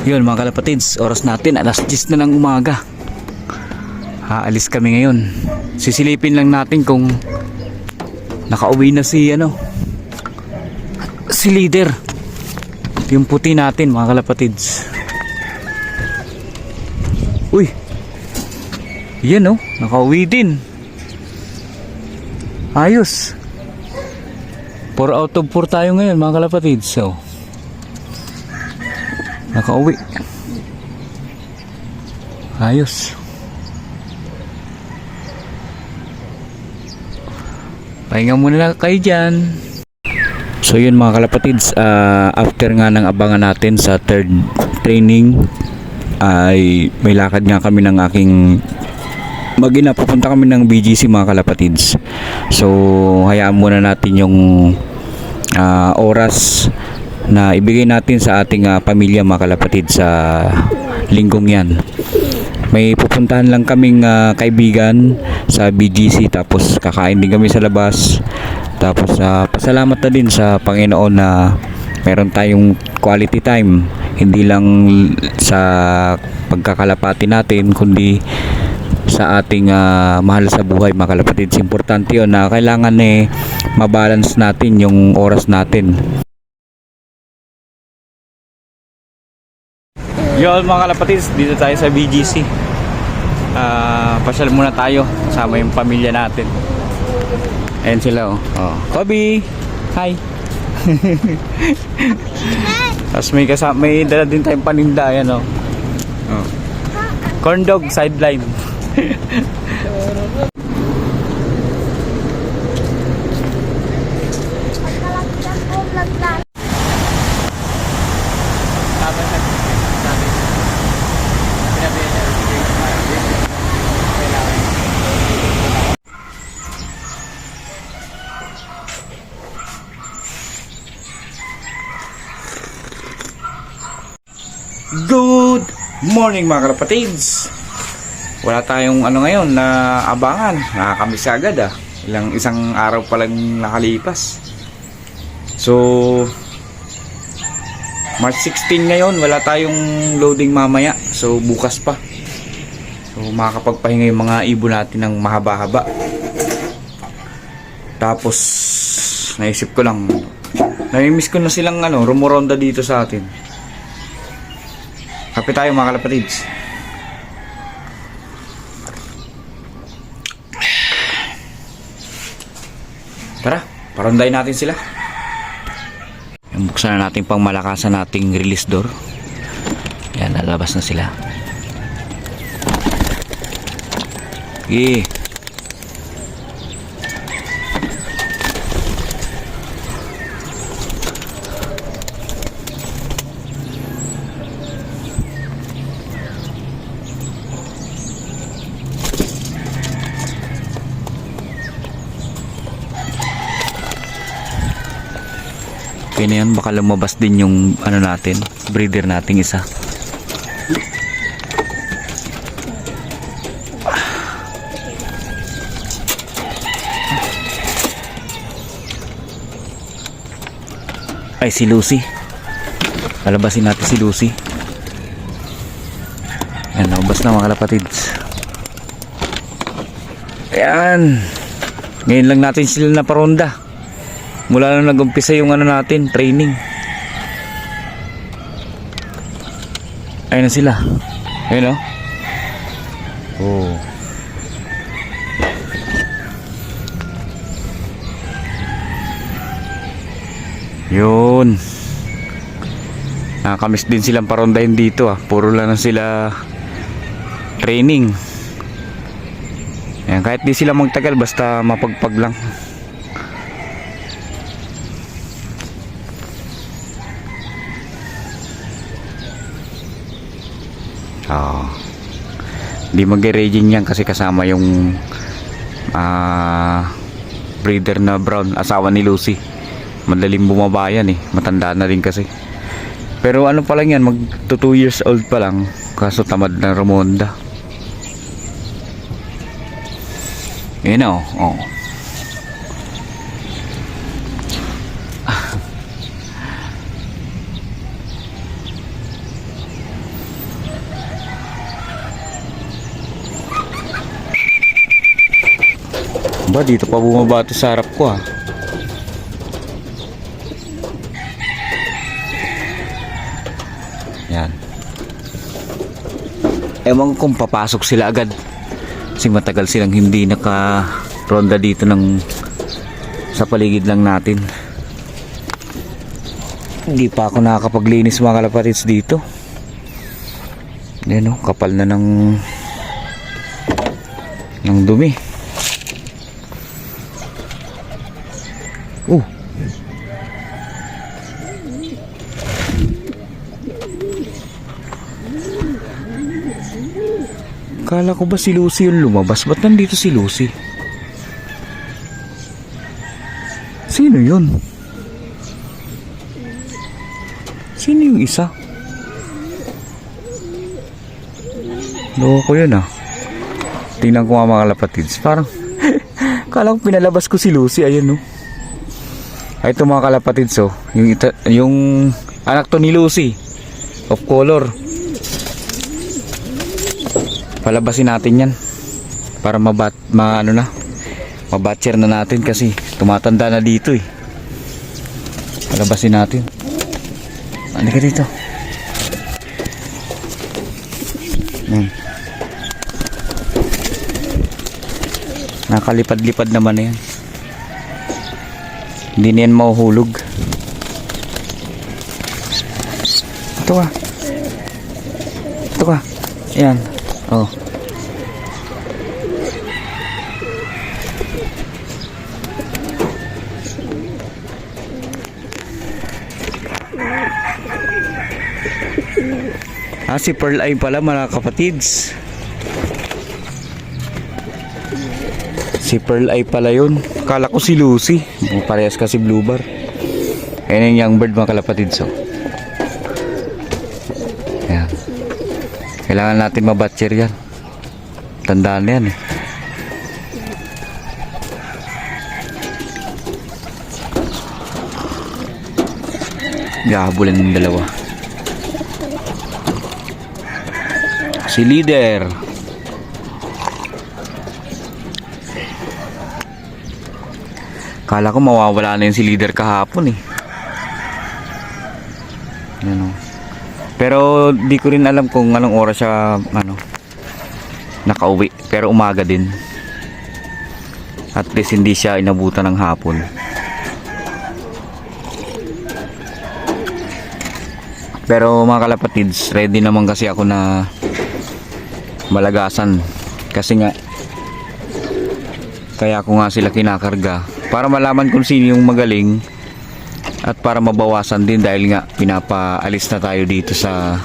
Yun mga kalapatids, oras natin alas 10 na ng umaga. Aalis kami ngayon. Sisilipin lang natin kung nakauwi na si si leader. Yung puti natin mga kalapatids. Uy, yan nakauwi din. Ayos. 4 out of 4 tayo ngayon mga kalapatids. So nakauwi. Ayos. Pahinga muna lang kayo dyan. So yun mga kalapatids, after nga ng abangan natin sa third training, ay may lakad nga kami ng aking mag-ina. Pupunta kami ng BGC mga kalapatids. So hayaan muna natin yung oras na ibigay natin sa ating pamilya mga kalapatid sa linggong yan. May pupuntahan lang kaming kaibigan sa BGC, tapos kakain din kami sa labas. Tapos pasalamat na din sa Panginoon na meron tayong quality time, hindi lang sa pagkakalapati natin kundi sa ating mahal sa buhay mga kalapatids. Importante yun na kailangan mabalance natin yung oras natin. Yo mga kalapatids, dito tayo sa BGC. Pasyal muna tayo kasama yung pamilya natin. Ayan sila Kobe, hi. Tapos may dala din tayong paninda. Ayan corn dog sideline. Good morning mga kalapatids. Wala tayong ngayon na abangan. Nakakamiss agad isang araw pa lang nakalipas. So March 16 ngayon, wala tayong loading mamaya. So bukas pa. So makakapagpahinga yung mga ibon natin ng mahaba-haba. Tapos naisip ko lang, namimiss ko na silang rumuronda dito sa atin. Kape tayo mga kalapatids. Tara, parondayin natin sila. Buksan na natin pang malakasan nating release door. Yan, nalabas na sila. Okay. Okay na yan, baka lumabas din yung natin, breeder nating isa. Ay, si Lucy. Palabasin natin si Lucy. Ayan, lumabas na mga kalapatids. Ayan. Ngayon lang natin sila naparonda. Mula na nag-umpisa yung natin, training. Ayun na sila. Ayun Yun. Nakakamiss din silang parondahin dito Puro lang na sila training. Ayan, kahit di sila magtagal, basta mapagpag lang. Di mag-raging yan kasi kasama yung breeder na brown, asawa ni Lucy. Madaling bumaba yan matanda na rin kasi. Pero pa lang yan, mag 2 years old pa lang, kaso tamad na rumonda. Yun Ba, dito pa bumaba to sa harap ko ah. Yan. Ewan kung papasok sila agad. Kasi matagal silang hindi naka-ronda dito sa paligid lang natin. Hindi pa ako nakakapaglinis mga kalapatids dito. Yan o, kapal na ng dumi. Kala ko ba si Lucy yung lumabas? Ba't nandito si Lucy? Sino yun? Sino yung isa? Loko yun ah. Tingnan ko nga mga kalapatids. Parang kala ko pinalabas ko si Lucy. Ayun no. Ay ito mga kalapatids oh. Yung anak to ni Lucy. Of color. Palabasin natin yan para mabatcher na natin kasi tumatanda na dito eh. Palabasin natin. Ano ka dito? Nakalipad-lipad naman na yan. Hindi na yan mahuhulog. Ito ka. Ito ka. Ayan. Oh. Si Pearl Eye pala mga kapatids. Si Pearl Eye pala yun. Kala ko si Lucy. Parehas kasi blue bar. Ayan yung young bird mga kalapatids. Oh. Ayan. Kailangan natin mabatcher yan. Tandaan na yan eh. Gahabulin ng dalawa. Si leader. Kala ko mawawala na yung si leader kahapon eh. Yan o. Pero di ko rin alam kung anong oras siya nakauwi. Pero umaga din. At least hindi siya inabutan ng hapon. Pero mga kalapatids, ready naman kasi ako na malagasan. Kasi nga kaya ko nga sila kinakarga para malaman kung sino yung magaling. At para mabawasan din dahil nga pinapaalis na tayo dito sa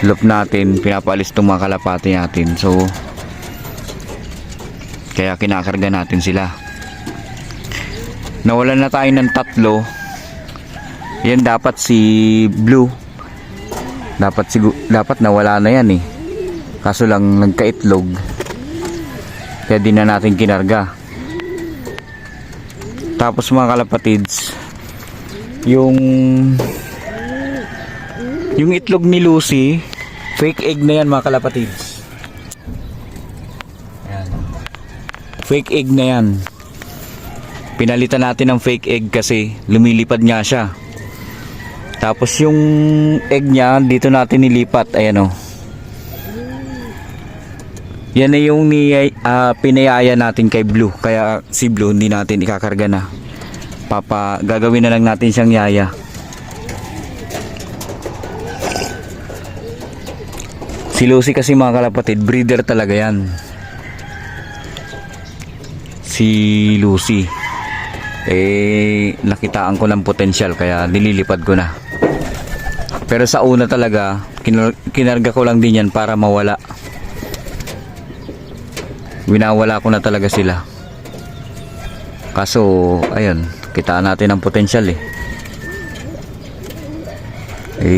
loop natin, pinapaalis itong mga kalapati natin. So kaya kinakarga natin sila. Nawalan na tayo ng 3. Yan dapat si Blue. Dapat nawala na yan eh. Kaso lang nagkaitlog. Kaya di na natin kinarga. Tapos mga kalapatids, yung itlog ni Lucy, fake egg na yan mga kalapatids. Ayan. Fake egg na yan. Pinalitan natin ng fake egg kasi lumilipad nga siya. Tapos yung egg niya dito natin nilipat. Ayan o. Yan na yung pinayaya natin kay Blue. Kaya si Blue hindi natin ikakarga na. Gagawin na lang natin siyang yaya. Si Lucy kasi mga kalapatid, breeder talaga yan. Si Lucy. Nakitaan ko ng potensyal kaya nililipad ko na. Pero sa una talaga, kinarga ko lang din yan para mawala. Winawala ko na talaga sila. Kaso ayun, kitaan natin ang potensyal eh.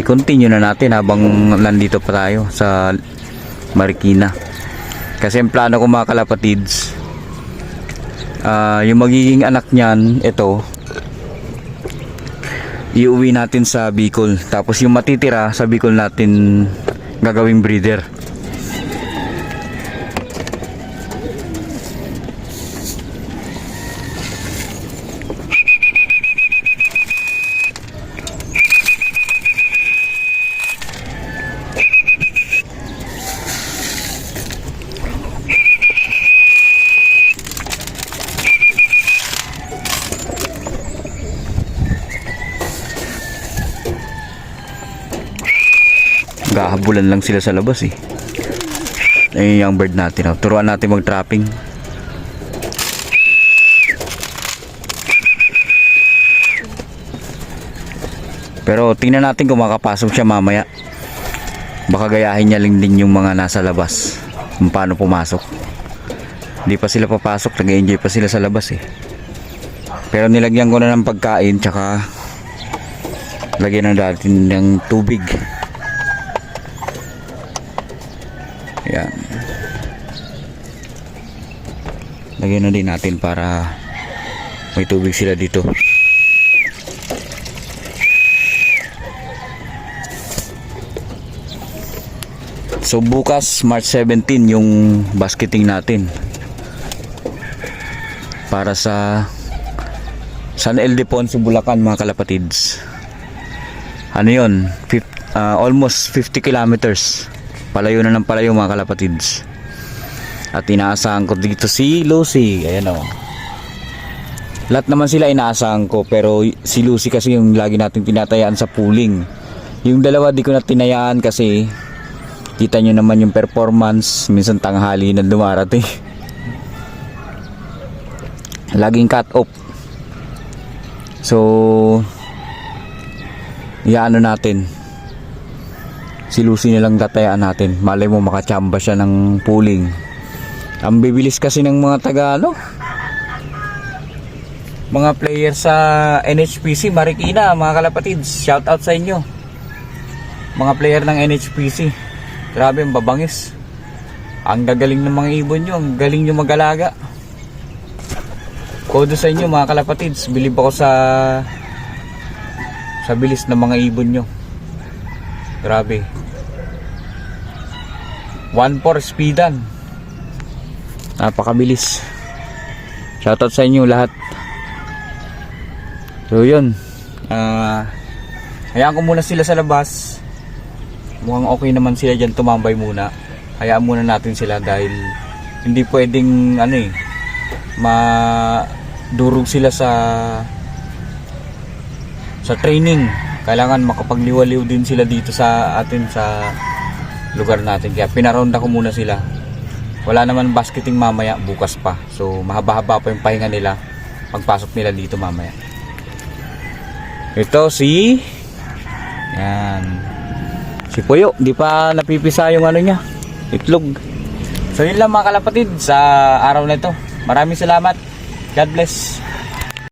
Continue na natin habang nandito pa tayo sa Marikina. Kasi ang plano ko mga kalapatids, yung magiging anak niyan, ito iuwi natin sa Bicol. Tapos yung matitira sa Bicol natin gagawing breeder. Naghahabulan lang sila sa labas eh. Ayun yung bird natin. Turuan natin mag-trapping. Pero tingnan natin kung makapasok siya mamaya. Baka gayahin niya lang din yung mga nasa labas. Kung paano pumasok. Hindi pa sila papasok. Nag-enjoy pa sila sa labas eh. Pero nilagyan ko na ng pagkain. Tsaka lagyan na natin ng tubig. Ayan. Lagyan na din natin para may tubig sila dito. So bukas March 17 yung basketing natin para sa San Ildefonso, Bulacan mga kalapatids. Ano yun? Almost 50 kilometers. Palayo na ng palayo mga kalapatids. At inaasahan ko dito si Lucy. Ayan o. Lahat naman sila inaasahan ko, pero si Lucy kasi yung lagi natin tinatayaan sa pooling. Yung dalawa di ko na tinayaan kasi kita nyo naman yung performance. Minsan tanghali na dumarating. Laging cut off. So iyaano natin, si Lucy nilang tatayaan natin. Malay mo makachamba siya ng pooling. Ang bibilis kasi ng mga mga player sa NHPC Marikina mga kalapatids. Shout out sa inyo mga player ng NHPC. Grabe ang babangis. Ang gagaling ng mga ibon nyo. Ang galing nyo mag-alaga. Kodo sa inyo mga kalapatids. Bilib ako sa bilis ng mga ibon nyo. Grabe. 1-4 speedan. Napakabilis. Shoutout sa inyo lahat. So yun. Hayaan ko muna sila sa labas. Mukhang okay naman sila dyan, tumambay muna. Hayaan muna natin sila dahil hindi pwedeng madurog sila sa training. Kailangan makapagliwaliw din sila dito sa atin sa lugar natin. Kaya pinaronda ko muna sila. Wala naman basketing mamaya, bukas pa. So mahaba-haba pa yung pahinga nila pagpasok nila dito mamaya. Ito si si Puyo, di pa napipisa yung niya, itlog. So yun lang mga kalapatid sa araw na ito. Maraming salamat. God bless.